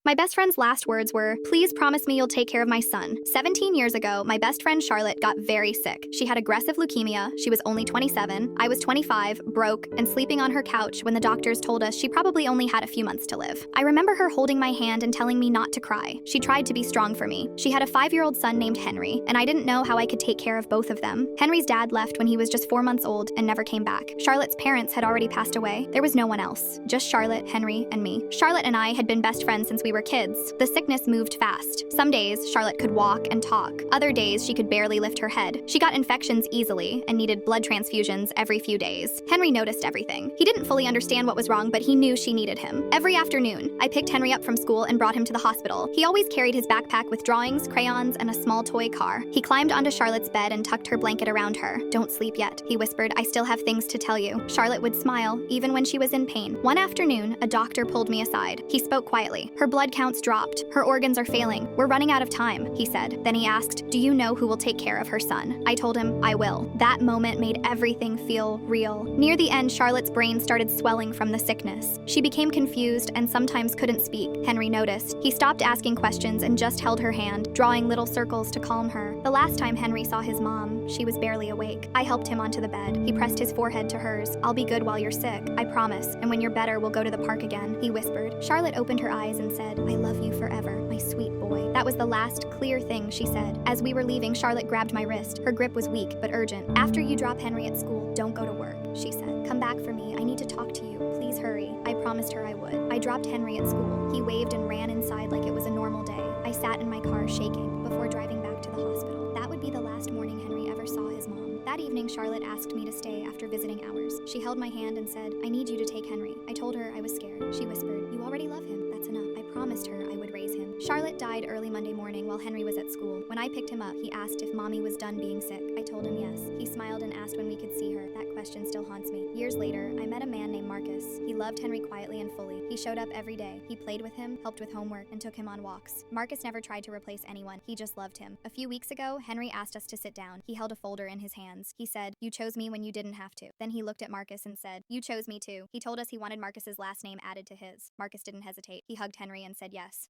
My best friend's last words were, "Please promise me you'll take care of my son." 17 years ago, my best friend Charlotte got very sick. She had aggressive leukemia, she was only 27, I was 25, broke, and sleeping on her couch when the doctors told us she probably only had a few months to live. I remember her holding my hand and telling me not to cry. She tried to be strong for me. She had a 5-year-old son named Henry, and I didn't know how I could take care of both of them. Henry's dad left when he was just 4 months old and never came back. Charlotte's parents had already passed away. There was no one else, just Charlotte, Henry, and me. Charlotte and I had been best friends since we were kids. The sickness moved fast. Some days, Charlotte could walk and talk. Other days, she could barely lift her head. She got infections easily and needed blood transfusions every few days. Henry noticed everything. He didn't fully understand what was wrong, but he knew she needed him. Every afternoon, I picked Henry up from school and brought him to the hospital. He always carried his backpack with drawings, crayons, and a small toy car. He climbed onto Charlotte's bed and tucked her blanket around her. "Don't sleep yet," he whispered. "I still have things to tell you." Charlotte would smile, even when she was in pain. One afternoon, a doctor pulled me aside. He spoke quietly. "Her blood counts dropped. Her organs are failing. We're running out of time," he said. Then he asked, "Do you know who will take care of her son?" I told him, "I will." That moment made everything feel real. Near the end, Charlotte's brain started swelling from the sickness. She became confused and sometimes couldn't speak. Henry noticed. He stopped asking questions and just held her hand, drawing little circles to calm her. The last time Henry saw his mom, she was barely awake. I helped him onto the bed. He pressed his forehead to hers. "I'll be good while you're sick, I promise. And when you're better, we'll go to the park again," he whispered. Charlotte opened her eyes and said, "I love you forever, my sweet boy." That was the last clear thing she said. As we were leaving, Charlotte grabbed my wrist. Her grip was weak but urgent. "After you drop Henry at school, don't go to work," she said. "Come back for me. I need to talk to you. Please hurry." I promised her I would. I dropped Henry at school. He waved and ran inside like it was a normal day. I sat in my car shaking before driving back to the hospital. That would be the last morning Henry ever saw his mom. That evening, Charlotte asked me to stay after visiting hours. She held my hand and said, "I need you to take Henry." I told her I was scared. She whispered, "You already love him. That's enough." I promised her I would raise him. Charlotte died early Monday morning while Henry was at school. When I picked him up, he asked if Mommy was done being sick. I told him yes. He smiled and asked when we could see her. That question still haunts me. Years later, I met a man named Marcus. He loved Henry quietly and fully. He showed up every day. He played with him, helped with homework, and took him on walks. Marcus never tried to replace anyone. He just loved him. A few weeks ago, Henry asked us to sit down. He held a folder in his hands. He said, "You chose me when you didn't have to." Then he looked at Marcus and said, "You chose me too." He told us he wanted Marcus's last name added to his. Marcus didn't hesitate. He hugged Henry and said yes.